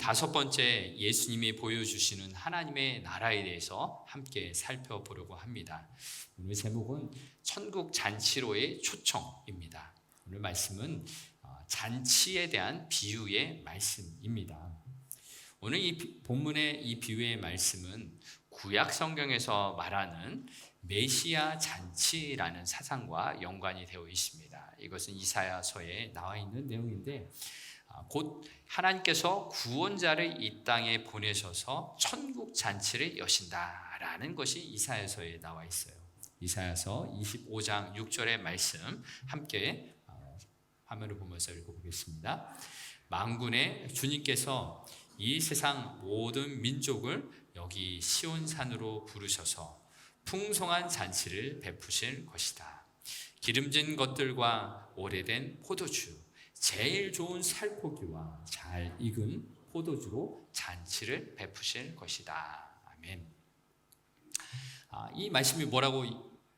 다섯 번째 예수님이 보여주시는 하나님의 나라에 대해서 함께 살펴보려고 합니다. 오늘 제목은 천국 잔치로의 초청입니다. 오늘 말씀은 잔치에 대한 비유의 말씀입니다. 오늘 이 본문의 이 비유의 말씀은 구약 성경에서 말하는 메시아 잔치라는 사상과 연관이 되어 있습니다. 이것은 이사야서에 나와 있는 내용인데 곧 하나님께서 구원자를 이 땅에 보내셔서 천국 잔치를 여신다라는 것이 이사야서에 나와 있어요. 이사야서 25장 6절의 말씀 함께 화면을 보면서 읽어보겠습니다. 만군의 주님께서 이 세상 모든 민족을 여기 시온산으로 부르셔서 풍성한 잔치를 베푸실 것이다. 기름진 것들과 오래된 포도주, 제일 좋은 살코기와 잘 익은 포도주로 잔치를 베푸실 것이다. 아멘. 이 말씀이 뭐라고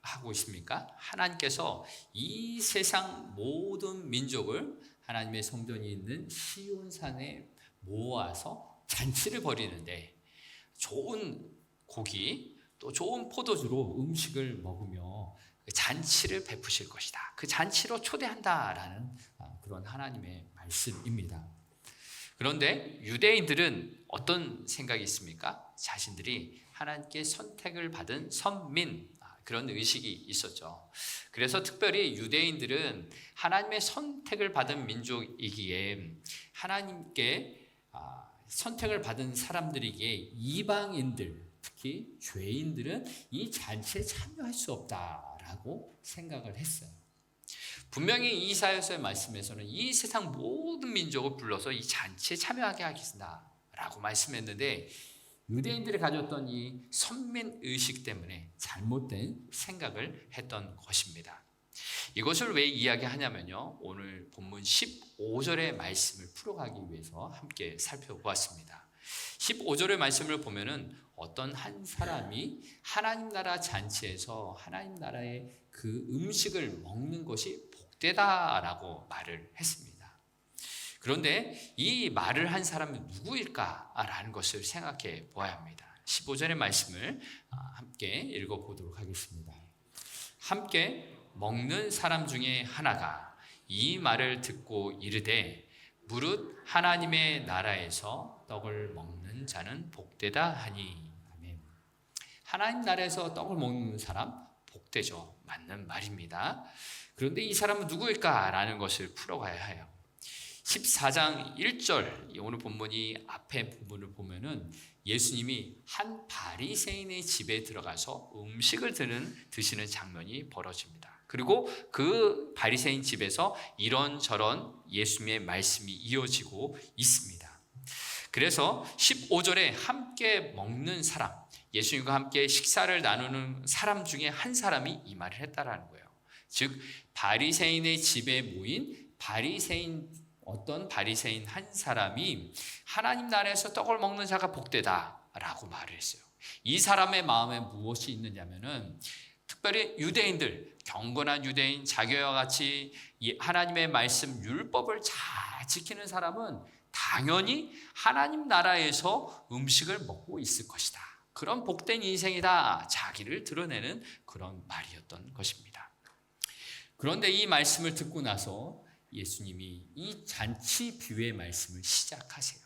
하고 있습니까? 하나님께서 이 세상 모든 민족을 하나님의 성전이 있는 시온산에 모아서 잔치를 벌이는데 좋은 고기 또 좋은 포도주로 음식을 먹으며 잔치를 베푸실 것이다. 그 잔치로 초대한다라는 그런 하나님의 말씀입니다. 그런데 유대인들은 어떤 생각이 있습니까? 자신들이 하나님께 선택을 받은 선민, 그런 의식이 있었죠. 그래서 특별히 유대인들은 하나님의 선택을 받은 민족이기에 하나님께 선택을 받은 사람들이기에 이방인들, 특히 죄인들은 이 잔치에 참여할 수 없다라고 생각을 했어요. 분명히 이사야서의 말씀에서는 이 세상 모든 민족을 불러서 이 잔치에 참여하게 하겠습니다라고 말씀했는데 유대인들이 가졌던 이 선민 의식 때문에 잘못된 생각을 했던 것입니다. 이것을 왜 이야기하냐면요, 오늘 본문 15절의 말씀을 풀어가기 위해서 함께 살펴보았습니다. 15절의 말씀을 보면은 어떤 한 사람이 하나님 나라 잔치에서 하나님 나라의 그 음식을 먹는 것이 복되다라고 말을 했습니다. 그런데 이 말을 한 사람이 누구일까라는 것을 생각해 보아야 합니다. 15절의 말씀을 함께 읽어보도록 하겠습니다. 함께 먹는 사람 중에 하나가 이 말을 듣고 이르되 무릇 하나님의 나라에서 떡을 먹는 자는 복되다 하니. 아멘. 하나님 나라에서 떡을 먹는 사람 복되죠. 맞는 말입니다. 그런데 이 사람은 누구일까라는 것을 풀어가야 해요. 14장 1절 오늘 본문이 앞에 부분을 보면은 예수님이 한 바리새인의 집에 들어가서 음식을 드시는 장면이 벌어집니다. 그리고 그 바리새인 집에서 이런저런 예수님의 말씀이 이어지고 있습니다. 그래서 15절에 함께 먹는 사람, 예수님과 함께 식사를 나누는 사람 중에 한 사람이 이 말을 했다라는 거예요. 즉 바리새인의 집에 모인 어떤 바리새인 한 사람이 하나님 나라에서 떡을 먹는 자가 복되다라고 말을 했어요. 이 사람의 마음에 무엇이 있느냐면은 특별히 유대인들, 경건한 유대인, 자기와 같이 하나님의 말씀 율법을 잘 지키는 사람은 당연히 하나님 나라에서 음식을 먹고 있을 것이다. 그런 복된 인생이다. 자기를 드러내는 그런 말이었던 것입니다. 그런데 이 말씀을 듣고 나서 예수님이 이 잔치 비유의 말씀을 시작하세요.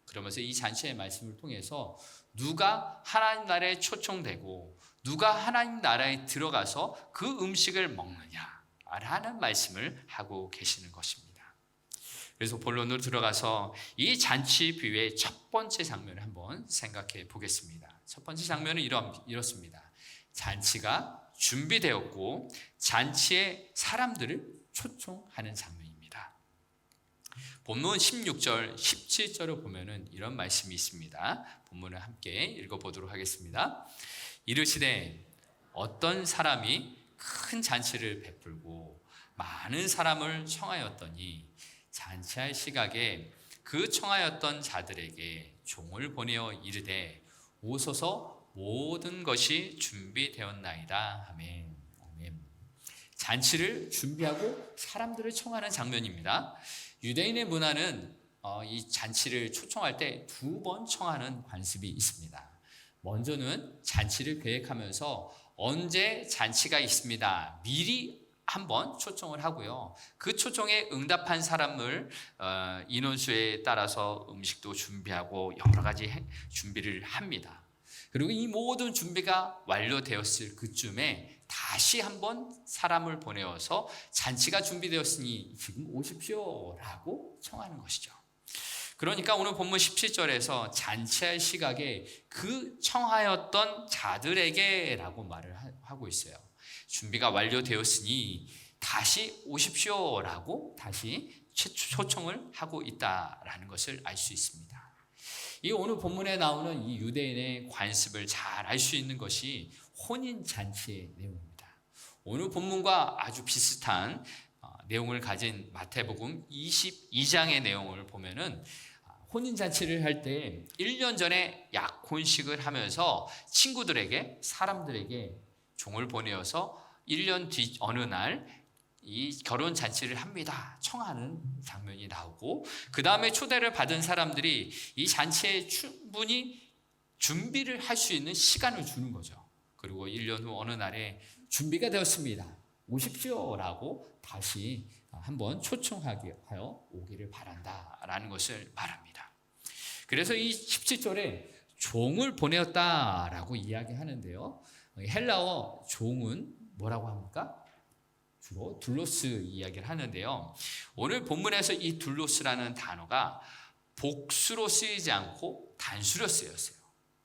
그러면서 이 잔치의 말씀을 통해서 누가 하나님 나라에 초청되고 누가 하나님 나라에 들어가서 그 음식을 먹느냐라는 말씀을 하고 계시는 것입니다. 그래서 본론으로 들어가서 이 잔치 비유의 첫 번째 장면을 한번 생각해 보겠습니다. 첫 번째 장면은 이렇습니다. 잔치가 준비되었고 잔치에 사람들을 초청하는 장면입니다. 본문 16절, 17절을 보면은 이런 말씀이 있습니다. 본문을 함께 읽어보도록 하겠습니다. 이르시되 어떤 사람이 큰 잔치를 베풀고 많은 사람을 청하였더니 잔치할 시각에 그 청하였던 자들에게 종을 보내어 이르되 오소서 모든 것이 준비되었나이다. 아멘. 아멘. 잔치를 준비하고 사람들을 청하는 장면입니다. 유대인의 문화는 이 잔치를 초청할 때 2번 청하는 관습이 있습니다. 먼저는 잔치를 계획하면서 언제 잔치가 있습니다. 미리 한번 초청을 하고요. 그 초청에 응답한 사람을 인원수에 따라서 음식도 준비하고 여러 가지 준비를 합니다. 그리고 이 모든 준비가 완료되었을 그쯤에 다시 한번 사람을 보내어서 잔치가 준비되었으니 지금 오십시오 라고 청하는 것이죠. 그러니까 오늘 본문 17절에서 잔치할 시각에 그 청하였던 자들에게 라고 말을 하고 있어요. 준비가 완료되었으니 다시 오십시오 라고 다시 초청을 하고 있다라는 것을 알 수 있습니다. 이 오늘 본문에 나오는 이 유대인의 관습을 잘 알 수 있는 것이 혼인잔치의 내용입니다. 오늘 본문과 아주 비슷한 내용을 가진 마태복음 22장의 내용을 보면은 혼인잔치를 할 때 1년 전에 약혼식을 하면서 친구들에게 사람들에게 종을 보내어서 1년 뒤 어느 날 이 결혼 잔치를 합니다. 청하는 장면이 나오고 그 다음에 초대를 받은 사람들이 이 잔치에 충분히 준비를 할 수 있는 시간을 주는 거죠. 그리고 1년 후 어느 날에 준비가 되었습니다. 오십시오 라고 다시 한번 초청하여 오기를 바란다라는 것을 말합니다. 그래서 이 17절에 종을 보내었다라고 이야기하는데요. 헬라어 종은 뭐라고 합니까? 주로 둘로스 이야기를 하는데요. 오늘 본문에서 이 둘로스라는 단어가 복수로 쓰이지 않고 단수로 쓰였어요.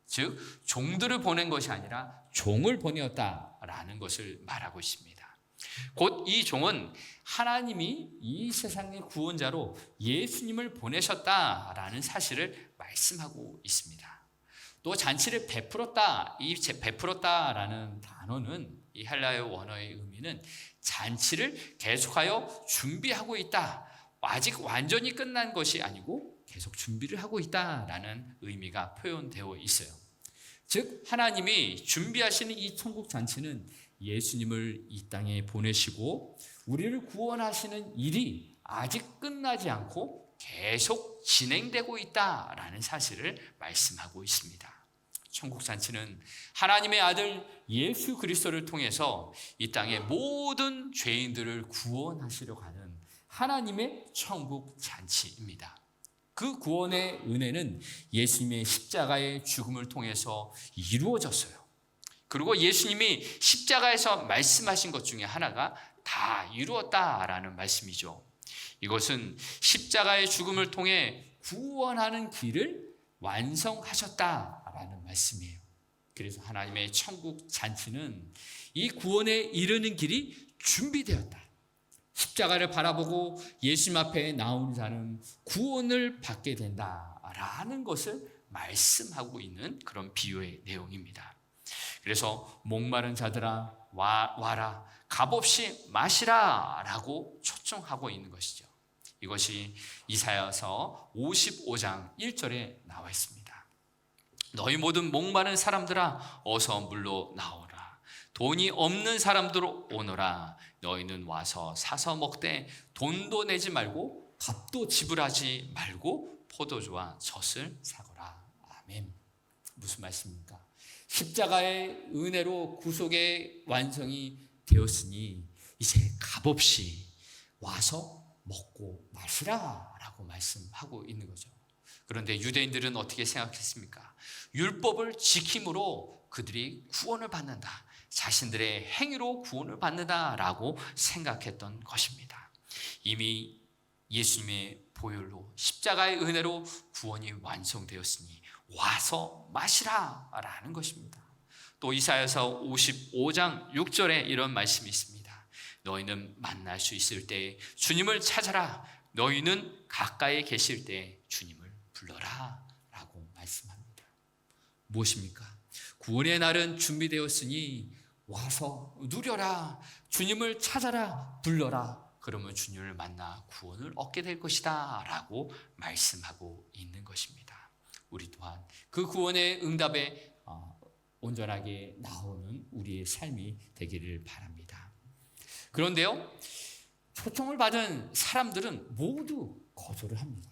즉 종들을 보낸 것이 아니라 종을 보내었다라는 것을 말하고 있습니다. 곧 이 종은 하나님이 이 세상의 구원자로 예수님을 보내셨다라는 사실을 말씀하고 있습니다. 또 잔치를 베풀었다, 이 베풀었다라는 단어는 이 헬라어의 원어의 의미는 잔치를 계속하여 준비하고 있다. 아직 완전히 끝난 것이 아니고 계속 준비를 하고 있다라는 의미가 표현되어 있어요. 즉 하나님이 준비하시는 이 천국 잔치는 예수님을 이 땅에 보내시고 우리를 구원하시는 일이 아직 끝나지 않고 계속 진행되고 있다라는 사실을 말씀하고 있습니다. 천국 잔치는 하나님의 아들 예수 그리스도를 통해서 이 땅의 모든 죄인들을 구원하시려 하는 하나님의 천국 잔치입니다. 그 구원의 은혜는 예수님의 십자가의 죽음을 통해서 이루어졌어요. 그리고 예수님이 십자가에서 말씀하신 것 중에 하나가 다 이루었다라는 말씀이죠. 이것은 십자가의 죽음을 통해 구원하는 길을 완성하셨다라는 말씀이에요. 그래서 하나님의 천국 잔치는 이 구원에 이르는 길이 준비되었다. 십자가를 바라보고 예수님 앞에 나오는 자는 구원을 받게 된다라는 것을 말씀하고 있는 그런 비유의 내용입니다. 그래서 목마른 자들아 와라, 값없이 마시라 라고 초청하고 있는 것이죠. 이것이 이사야서 55장 1절에 나와 있습니다. 너희 모든 목마른 사람들아 어서 물로 나오라. 돈이 없는 사람들 오너라. 너희는 와서 사서 먹되 돈도 내지 말고 값도 지불하지 말고 포도주와 젖을 사거라. 아멘. 무슨 말씀입니까? 십자가의 은혜로 구속의 완성이 되었으니 이제 값없이 와서 먹고 마시라 라고 말씀하고 있는 거죠. 그런데 유대인들은 어떻게 생각했습니까? 율법을 지킴으로 그들이 구원을 받는다. 자신들의 행위로 구원을 받는다라고 생각했던 것입니다. 이미 예수님의 보혈로 십자가의 은혜로 구원이 완성되었으니 와서 마시라라는 것입니다. 또 이사야서 55장 6절에 이런 말씀이 있습니다. 너희는 만날 수 있을 때 주님을 찾아라. 너희는 가까이 계실 때 주님을 불러라 라고 말씀합니다. 무엇입니까? 구원의 날은 준비되었으니 와서 누려라. 주님을 찾아라. 불러라. 그러면 주님을 만나 구원을 얻게 될 것이다 라고 말씀하고 있는 것입니다. 우리 또한 그 구원의 응답에 온전하게 나오는 우리의 삶이 되기를 바랍니다. 그런데요, 초청을 받은 사람들은 모두 거절을 합니다.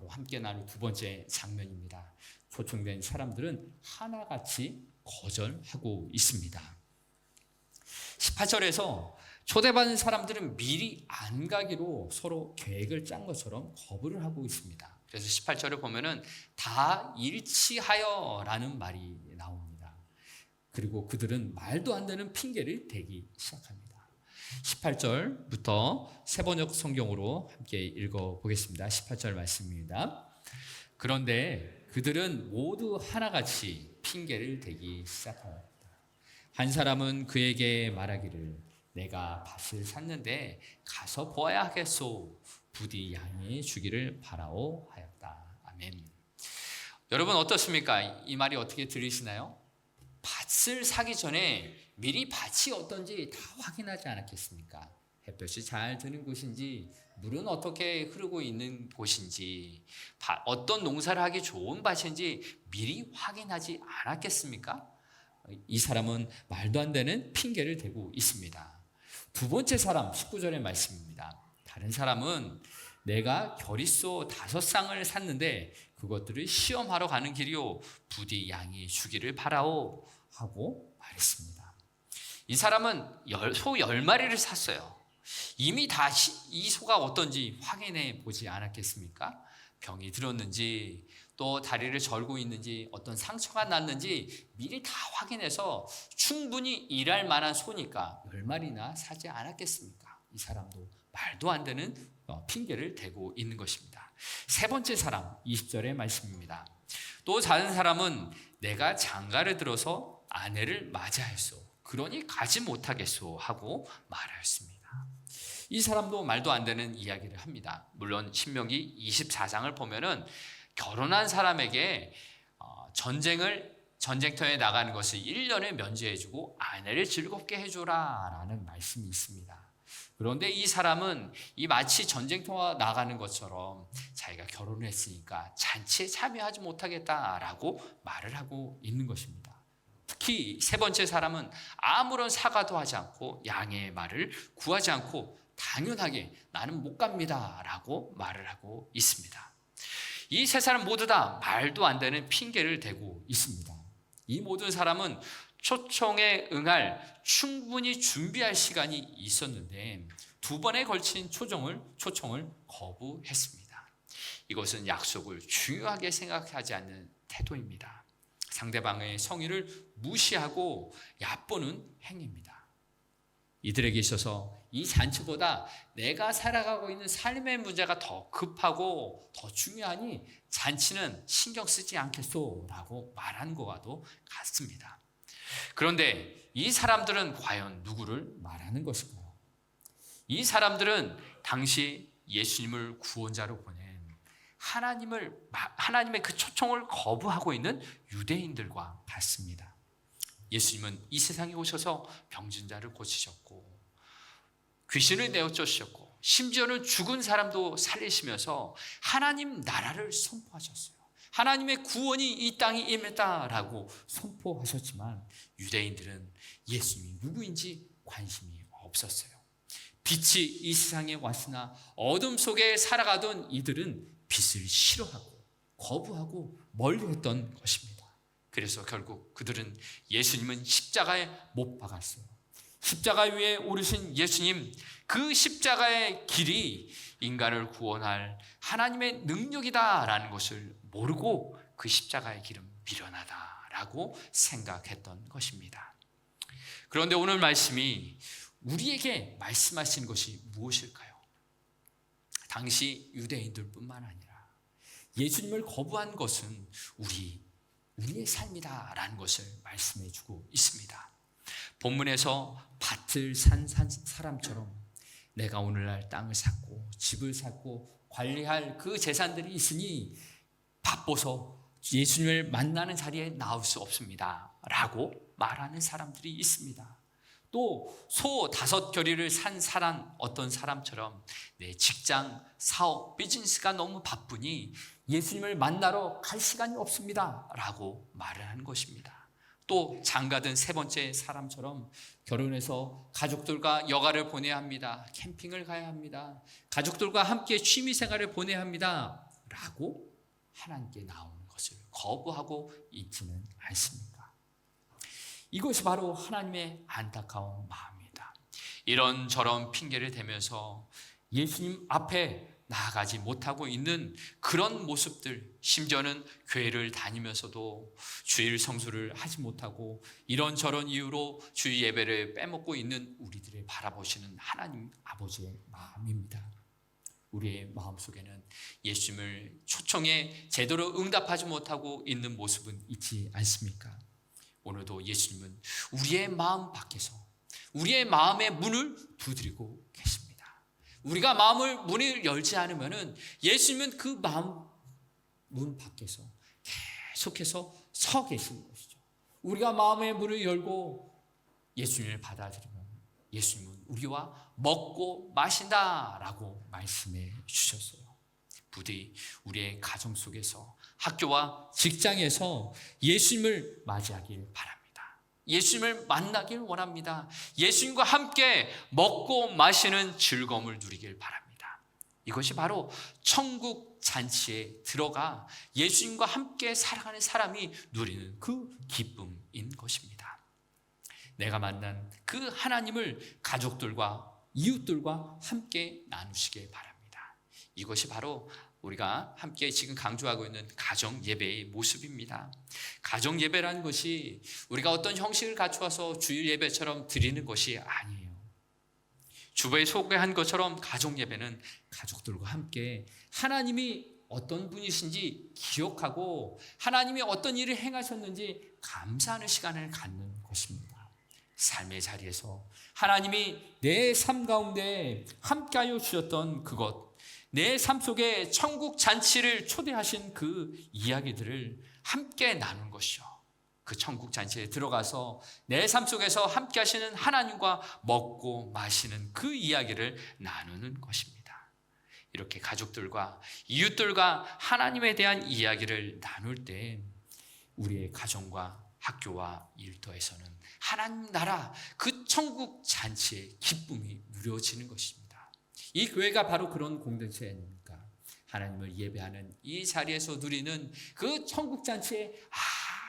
바로 함께 나눌 두 번째 장면입니다. 초청된 사람들은 하나같이 거절하고 있습니다. 18절에서 초대받은 사람들은 미리 안 가기로 서로 계획을 짠 것처럼 거부를 하고 있습니다. 그래서 18절을 보면은 다 일치하여 라는 말이 나옵니다. 그리고 그들은 말도 안 되는 핑계를 대기 시작합니다. 18절부터 세번역 성경으로 함께 읽어보겠습니다. 18절 말씀입니다. 그런데 그들은 모두 하나같이 핑계를 대기 시작합니다. 한 사람은 그에게 말하기를 내가 밭을 샀는데 가서 보아야 하겠소. 부디 양이 주기를 바라오 하였다. 아멘. 여러분 어떻습니까? 이 말이 어떻게 들리시나요? 밭을 사기 전에 미리 밭이 어떤지 다 확인하지 않았겠습니까? 햇볕이 잘 드는 곳인지, 물은 어떻게 흐르고 있는 곳인지, 어떤 농사를 하기 좋은 밭인지 미리 확인하지 않았겠습니까? 이 사람은 말도 안 되는 핑계를 대고 있습니다. 두 번째 사람 19절의 말씀입니다. 다른 사람은 내가 겨릿소 5쌍을 샀는데 그것들을 시험하러 가는 길이요 부디 양이 주기를 바라오 하고 말했습니다. 이 사람은 소 10마리를 샀어요. 이미 다시 이 소가 어떤지 확인해 보지 않았겠습니까? 병이 들었는지 또 다리를 절고 있는지 어떤 상처가 났는지 미리 다 확인해서 충분히 일할 만한 소니까 10마리나 사지 않았겠습니까? 이 사람도 말도 안 되는 핑계를 대고 있는 것입니다. 세 번째 사람 20절의 말씀입니다. 또 다른 사람은 내가 장가를 들어서 아내를 맞이하였소. 그러니 가지 못하겠소 하고 말하였습니다. 이 사람도 말도 안 되는 이야기를 합니다. 물론 신명기 24장을 보면은 결혼한 사람에게 전쟁터에 나가는 것을 1년에 면제해주고 아내를 즐겁게 해줘라 라는 말씀이 있습니다. 그런데 이 사람은 이 마치 전쟁터에 나가는 것처럼 자기가 결혼을 했으니까 잔치에 참여하지 못하겠다라고 말을 하고 있는 것입니다. 특히 세 번째 사람은 아무런 사과도 하지 않고 양의 말을 구하지 않고 당연하게 나는 못 갑니다 라고 말을 하고 있습니다. 이 세 사람 모두 다 말도 안 되는 핑계를 대고 있습니다. 이 모든 사람은 초청에 응할 충분히 준비할 시간이 있었는데 두 번에 걸친 초청을 거부했습니다. 이것은 약속을 중요하게 생각하지 않는 태도입니다. 상대방의 성의를 무시하고 얕보는 행위입니다. 이들에게 있어서 이 잔치보다 내가 살아가고 있는 삶의 문제가 더 급하고 더 중요하니 잔치는 신경 쓰지 않겠소 라고 말한 것과도 같습니다. 그런데 이 사람들은 과연 누구를 말하는 것일까요? 이 사람들은 당시 예수님을 구원자로 보낸 하나님의 그 초청을 거부하고 있는 유대인들과 같습니다. 예수님은 이 세상에 오셔서 병든 자를 고치셨고 귀신을 내어쫓으셨고 심지어는 죽은 사람도 살리시면서 하나님 나라를 선포하셨어요. 하나님의 구원이 이 땅에 임했다라고 선포하셨지만 유대인들은 예수님이 누구인지 관심이 없었어요. 빛이 이 세상에 왔으나 어둠 속에 살아가던 이들은 빛을 싫어하고 거부하고 멀리했던 것입니다. 그래서 결국 그들은 예수님은 십자가에 못 박았어요. 십자가 위에 오르신 예수님, 그 십자가의 길이 인간을 구원할 하나님의 능력이다라는 것을 모르고 그 십자가의 길은 미련하다라고 생각했던 것입니다. 그런데 오늘 말씀이 우리에게 말씀하신 것이 무엇일까요? 당시 유대인들뿐만 아니라 예수님을 거부한 것은 우리의 삶이다라는 것을 말씀해 주고 있습니다. 본문에서 밭을 산 사람처럼 내가 오늘날 땅을 샀고 집을 샀고 관리할 그 재산들이 있으니 바빠서 예수님을 만나는 자리에 나올 수 없습니다 라고 말하는 사람들이 있습니다. 또 소 5겨리를 산 어떤 사람처럼 내 직장, 사업, 비즈니스가 너무 바쁘니 예수님을 만나러 갈 시간이 없습니다 라고 말을 하는 것입니다. 또 장가든 세 번째 사람처럼 결혼해서 가족들과 여가를 보내야 합니다. 캠핑을 가야 합니다. 가족들과 함께 취미생활을 보내야 합니다 라고 하나님께 나오는 것을 거부하고 있지는 않습니까? 이것이 바로 하나님의 안타까운 마음입니다. 이런저런 핑계를 대면서 예수님 앞에 나아가지 못하고 있는 그런 모습들, 심지어는 교회를 다니면서도 주일 성수를 하지 못하고 이런저런 이유로 주일 예배를 빼먹고 있는 우리들을 바라보시는 하나님 아버지의 마음입니다. 우리의 마음속에는 예수님을 초청에 제대로 응답하지 못하고 있는 모습은 있지 않습니까? 오늘도 예수님은 우리의 마음 밖에서 우리의 마음의 문을 두드리고 계십니다. 우리가 문을 열지 않으면 예수님은 그 마음 문 밖에서 계속해서 서 계시는 것이죠. 우리가 마음의 문을 열고 예수님을 받아들이면 예수님은 우리와 먹고 마신다라고 말씀해 주셨어요. 부디 우리의 가정 속에서 학교와 직장에서 예수님을 맞이하길 바랍니다. 예수님을 만나길 원합니다. 예수님과 함께 먹고 마시는 즐거움을 누리길 바랍니다. 이것이 바로 천국 잔치에 들어가 예수님과 함께 살아가는 사람이 누리는 그 기쁨인 것입니다. 내가 만난 그 하나님을 가족들과 이웃들과 함께 나누시길 바랍니다. 이것이 바로 우리가 함께 지금 강조하고 있는 가정 예배의 모습입니다. 가정 예배라는 것이 우리가 어떤 형식을 갖추어서 주일 예배처럼 드리는 것이 아니에요. 주보에 소개한 것처럼 가정 예배는 가족들과 함께 하나님이 어떤 분이신지 기억하고 하나님이 어떤 일을 행하셨는지 감사하는 시간을 갖는 것입니다. 삶의 자리에서 하나님이 내 삶 가운데 함께하여 주셨던 그것, 내 삶 속에 천국 잔치를 초대하신 그 이야기들을 함께 나눈 것이죠. 그 천국 잔치에 들어가서 내 삶 속에서 함께 하시는 하나님과 먹고 마시는 그 이야기를 나누는 것입니다. 이렇게 가족들과 이웃들과 하나님에 대한 이야기를 나눌 때 우리의 가정과 학교와 일터에서는 하나님 나라 그 천국 잔치의 기쁨이 누려지는 것입니다. 이 교회가 바로 그런 공동체 아닙니까? 하나님을 예배하는 이 자리에서 누리는 그 천국 잔치의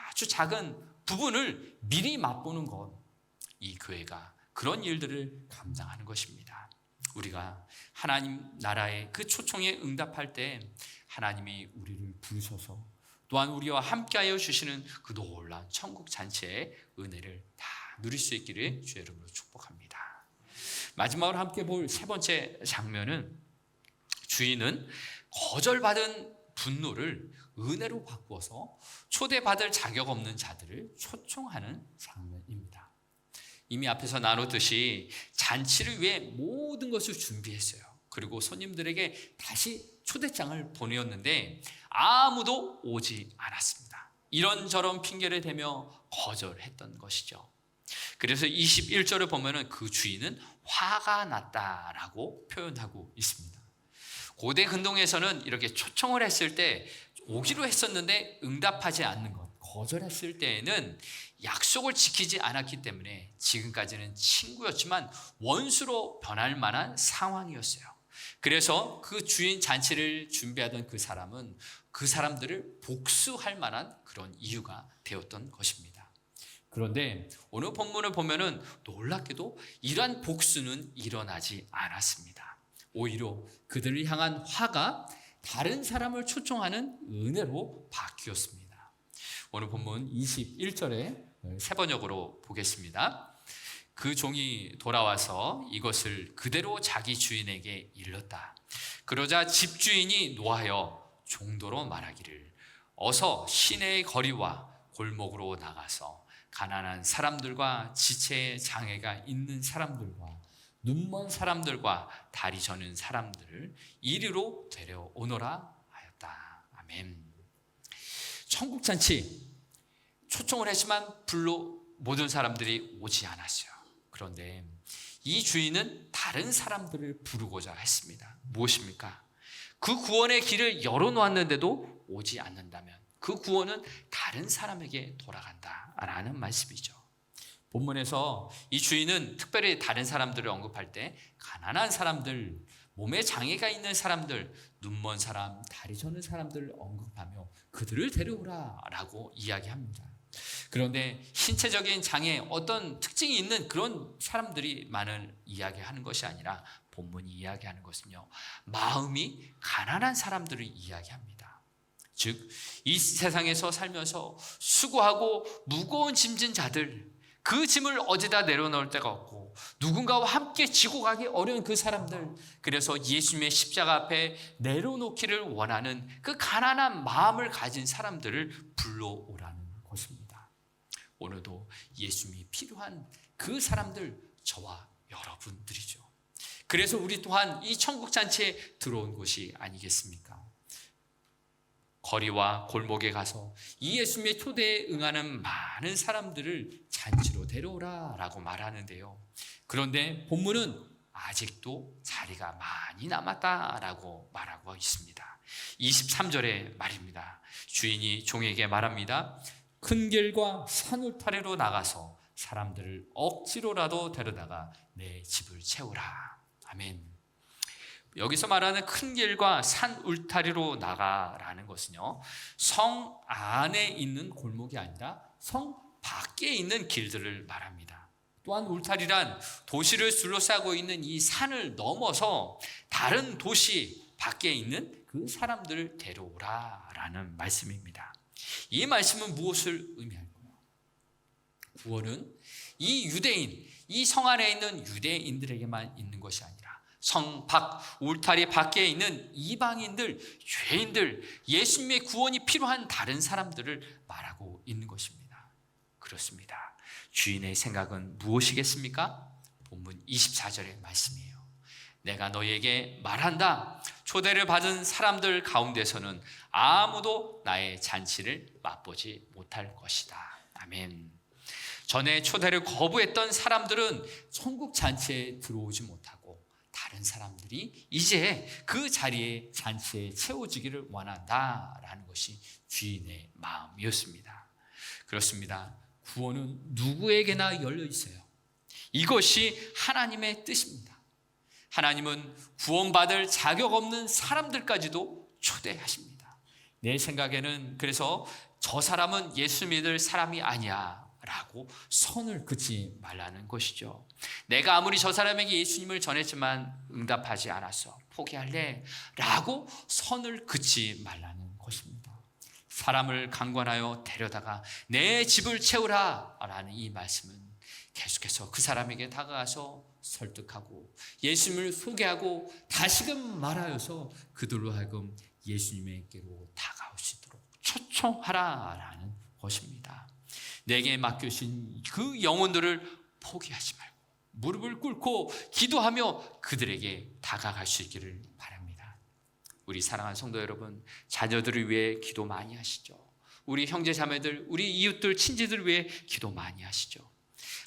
아주 작은 부분을 미리 맛보는 것, 이 교회가 그런 일들을 감당하는 것입니다. 우리가 하나님 나라의 그 초청에 응답할 때 하나님이 우리를 부르셔서 또한 우리와 함께하여 주시는 그 놀라운 천국 잔치의 은혜를 다 누릴 수 있기를 주의 이름으로 축복합니다. 마지막으로 함께 볼 세 번째 장면은 주인은 거절받은 분노를 은혜로 바꾸어서 초대받을 자격 없는 자들을 초청하는 장면입니다. 이미 앞에서 나눴듯이 잔치를 위해 모든 것을 준비했어요. 그리고 손님들에게 다시 초대장을 보내었는데 아무도 오지 않았습니다. 이런저런 핑계를 대며 거절했던 것이죠. 그래서 21절을 보면은 그 주인은 화가 났다라고 표현하고 있습니다. 고대 근동에서는 이렇게 초청을 했을 때 오기로 했었는데 응답하지 않는 것, 거절했을 때에는 약속을 지키지 않았기 때문에 지금까지는 친구였지만 원수로 변할 만한 상황이었어요. 그래서 그 주인 잔치를 준비하던 그 사람은 그 사람들을 복수할 만한 그런 이유가 되었던 것입니다. 그런데 오늘 본문을 보면은 놀랍게도 이러한 복수는 일어나지 않았습니다. 오히려 그들을 향한 화가 다른 사람을 초청하는 은혜로 바뀌었습니다. 오늘 본문 21절에 세 번역으로 보겠습니다. 그 종이 돌아와서 이것을 그대로 자기 주인에게 일렀다. 그러자 집주인이 노하여 종도로 말하기를 어서 시내의 거리와 골목으로 나가서 가난한 사람들과 지체에 장애가 있는 사람들과 눈먼 사람들과 다리 저는 사람들을 이리로 데려오너라 하였다. 아멘. 천국잔치 초청을 했지만 불로 모든 사람들이 오지 않았어요. 그런데 이 주인은 다른 사람들을 부르고자 했습니다. 무엇입니까? 그 구원의 길을 열어놓았는데도 오지 않는다면 그 구원은 다른 사람에게 돌아간다라는 말씀이죠. 본문에서 이 주인은 특별히 다른 사람들을 언급할 때 가난한 사람들, 몸에 장애가 있는 사람들, 눈먼 사람, 다리 저는 사람들을 언급하며 그들을 데려오라 라고 이야기합니다. 그런데 신체적인 장애, 어떤 특징이 있는 그런 사람들이만을 이야기하는 것이 아니라 본문이 이야기하는 것은요, 마음이 가난한 사람들을 이야기합니다. 즉, 이 세상에서 살면서 수고하고 무거운 짐진 자들, 그 짐을 어디다 내려놓을 데가 없고 누군가와 함께 지고 가기 어려운 그 사람들, 그래서 예수님의 십자가 앞에 내려놓기를 원하는 그 가난한 마음을 가진 사람들을 불러오라는 것입니다. 오늘도 예수님이 필요한 그 사람들, 저와 여러분들이죠. 그래서 우리 또한 이 천국잔치에 들어온 것이 아니겠습니까? 거리와 골목에 가서 이 예수님의 초대에 응하는 많은 사람들을 잔치로 데려오라 라고 말하는데요, 그런데 본문은 아직도 자리가 많이 남았다라고 말하고 있습니다. 23절의 말입니다. 주인이 종에게 말합니다. 큰 길과 산울타리로 나가서 사람들을 억지로라도 데려다가 내 집을 채우라. 아멘. 여기서 말하는 큰 길과 산 울타리로 나가라는 것은요, 성 안에 있는 골목이 아니라 성 밖에 있는 길들을 말합니다. 또한 울타리란 도시를 둘러싸고 있는 이 산을 넘어서 다른 도시 밖에 있는 그 사람들을 데려오라라는 말씀입니다. 이 말씀은 무엇을 의미할까요? 구원은 이 유대인, 이 성 안에 있는 유대인들에게만 있는 것이 아니라 성 밖, 울타리 밖에 있는 이방인들, 죄인들, 예수님의 구원이 필요한 다른 사람들을 말하고 있는 것입니다. 그렇습니다. 주인의 생각은 무엇이겠습니까? 본문 24절의 말씀이에요. 내가 너희에게 말한다. 초대를 받은 사람들 가운데서는 아무도 나의 잔치를 맛보지 못할 것이다. 아멘. 전에 초대를 거부했던 사람들은 천국 잔치에 들어오지 못하고 다른 사람들이 이제 그 자리에 잔치에 채워지기를 원한다라는 것이 주인의 마음이었습니다. 그렇습니다. 구원은 누구에게나 열려 있어요. 이것이 하나님의 뜻입니다. 하나님은 구원받을 자격 없는 사람들까지도 초대하십니다. 내 생각에는 그래서 저 사람은 예수 믿을 사람이 아니야 라고 선을 긋지 말라는 것이죠. 내가 아무리 저 사람에게 예수님을 전했지만 응답하지 않았어, 포기할래 라고 선을 긋지 말라는 것입니다. 사람을 강권하여 데려다가 내 집을 채우라 라는 이 말씀은 계속해서 그 사람에게 다가가서 설득하고 예수님을 소개하고 다시금 말하여서 그들로 하여금 예수님에게로 다가올 수 있도록 초청하라 라는 것입니다. 내게 맡겨주신 그 영혼들을 포기하지 말고 무릎을 꿇고 기도하며 그들에게 다가갈 수 있기를 바랍니다. 우리 사랑하는 성도 여러분, 자녀들을 위해 기도 많이 하시죠. 우리 형제 자매들, 우리 이웃들, 친지들을 위해 기도 많이 하시죠.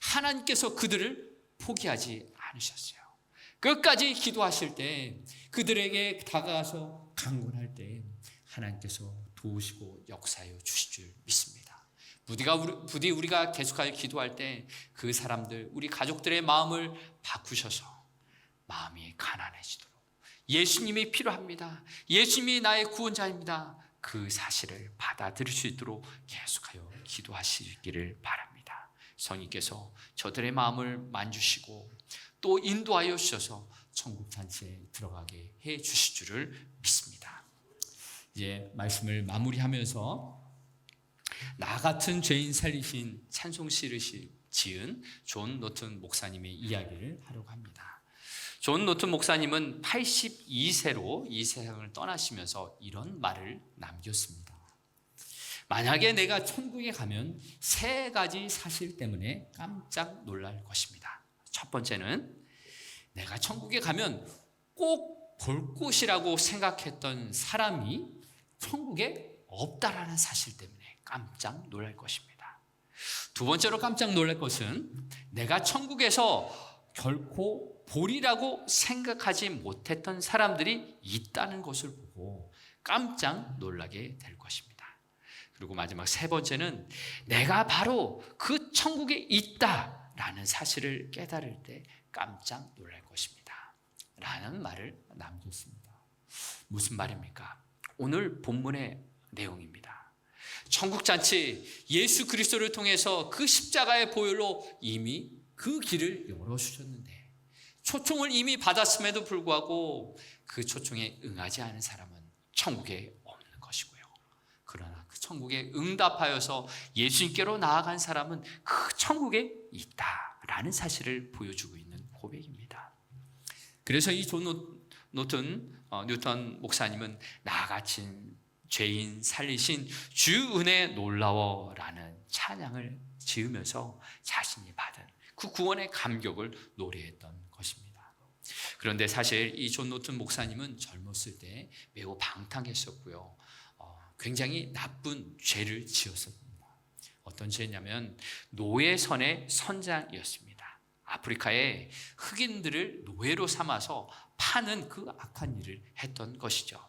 하나님께서 그들을 포기하지 않으셨어요. 끝까지 기도하실 때, 그들에게 다가가서 강권할 때 하나님께서 도우시고 역사하여 주실 줄 믿습니다. 부디 우리가 계속하여 기도할 때 그 사람들, 우리 가족들의 마음을 바꾸셔서 마음이 가난해지도록, 예수님이 필요합니다, 예수님이 나의 구원자입니다, 그 사실을 받아들일 수 있도록 계속하여 기도하시기를 바랍니다. 성령께서 저들의 마음을 만주시고 또 인도하여 주셔서 천국 잔치에 들어가게 해 주실 줄을 믿습니다. 이제 말씀을 마무리하면서 나 같은 죄인 살리신 찬송시를 지은 존 노튼 목사님의 이야기를 하려고 합니다. 존 노튼 목사님은 82세로 이 세상을 떠나시면서 이런 말을 남겼습니다. 만약에 내가 천국에 가면 세 가지 사실 때문에 깜짝 놀랄 것입니다. 첫 번째는 내가 천국에 가면 꼭 볼 곳이라고 생각했던 사람이 천국에 없다라는 사실 때문에 깜짝 놀랄 것입니다. 두 번째로 깜짝 놀랄 것은 내가 천국에서 결코 보리라고 생각하지 못했던 사람들이 있다는 것을 보고 깜짝 놀라게 될 것입니다. 그리고 마지막 세 번째는 내가 바로 그 천국에 있다라는 사실을 깨달을 때 깜짝 놀랄 것입니다. 라는 말을 남겼습니다. 무슨 말입니까? 오늘 본문의 내용입니다. 천국잔치, 예수 그리스도를 통해서 그 십자가의 보혈로 이미 그 길을 열어주셨는데 초청을 이미 받았음에도 불구하고 그 초청에 응하지 않은 사람은 천국에 없는 것이고요. 그러나 그 천국에 응답하여서 예수님께로 나아간 사람은 그 천국에 있다라는 사실을 보여주고 있는 고백입니다. 그래서 이 존 뉴턴 목사님은 나같이 죄인 살리신 주 은혜 놀라워라는 찬양을 지으면서 자신이 받은 그 구원의 감격을 노래했던 것입니다. 그런데 사실 이 존 노튼 목사님은 젊었을 때 매우 방탕했었고요. 굉장히 나쁜 죄를 지었습니다. 어떤 죄냐면 노예선의 선장이었습니다. 아프리카의 흑인들을 노예로 삼아서 파는 그 악한 일을 했던 것이죠.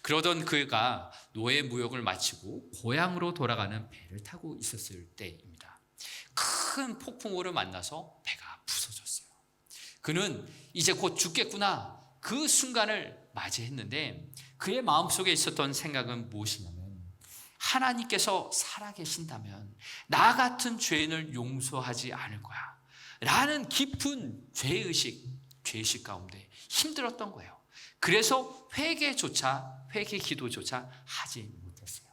그러던 그가 노예 무역을 마치고 고향으로 돌아가는 배를 타고 있었을 때입니다. 큰 폭풍우를 만나서 배가 부서졌어요. 그는 이제 곧 죽겠구나 그 순간을 맞이했는데 그의 마음속에 있었던 생각은 무엇이냐면 하나님께서 살아계신다면 나 같은 죄인을 용서하지 않을 거야 라는 깊은 죄의식 가운데 힘들었던 거예요. 그래서 회개 기도조차 하지 못했어요.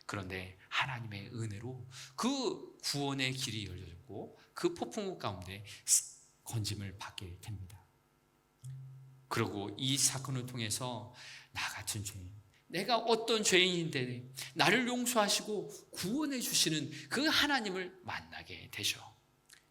그런데 하나님의 은혜로 그 구원의 길이 열려졌고 그 폭풍우 가운데 건짐을 받게 됩니다. 그리고 이 사건을 통해서 나 같은 죄인, 내가 어떤 죄인인데 나를 용서하시고 구원해 주시는 그 하나님을 만나게 되죠.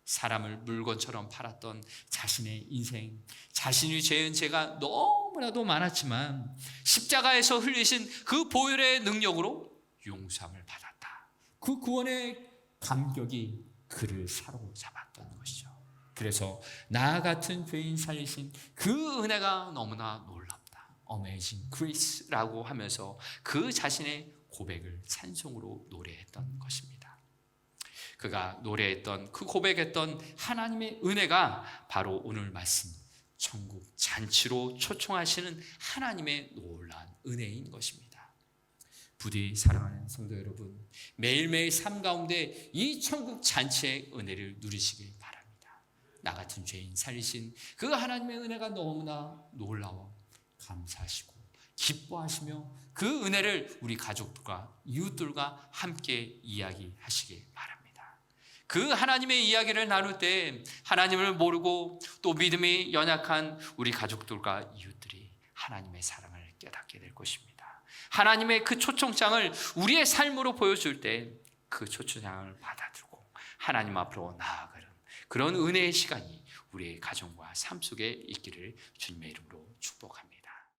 사람을 물건처럼 팔았던 자신의 인생, 자신이 죄은 죄가 너무나도 많았지만 십자가에서 흘리신 그 보혈의 능력으로 용서함을 받았다. 그 구원의 감격이 그를 사로잡았던 것이죠. 그래서 나 같은 죄인 살리신 그 은혜가 너무나 놀랍다. Amazing Grace라고 하면서 그 자신의 고백을 찬송으로 노래했던 것입니다. 그가 노래했던 그 고백했던 하나님의 은혜가 바로 오늘 말씀 천국 잔치로 초청하시는 하나님의 놀라운 은혜인 것입니다. 부디 사랑하는 성도 여러분, 매일매일 삶 가운데 이 천국 잔치의 은혜를 누리시길 바랍니다. 나 같은 죄인 살리신 그 하나님의 은혜가 너무나 놀라워 감사하시고 기뻐하시며 그 은혜를 우리 가족들과 이웃들과 함께 이야기하시길 바랍니다. 그 하나님의 이야기를 나눌 때 하나님을 모르고 또 믿음이 연약한 우리 가족들과 이웃들이 하나님의 사랑을 깨닫게 될 것입니다. 하나님의 그 초청장을 우리의 삶으로 보여줄 때 그 초청장을 받아들고 하나님 앞으로 나아가는 그런 은혜의 시간이 우리의 가정과 삶 속에 있기를 주님의 이름으로 축복합니다.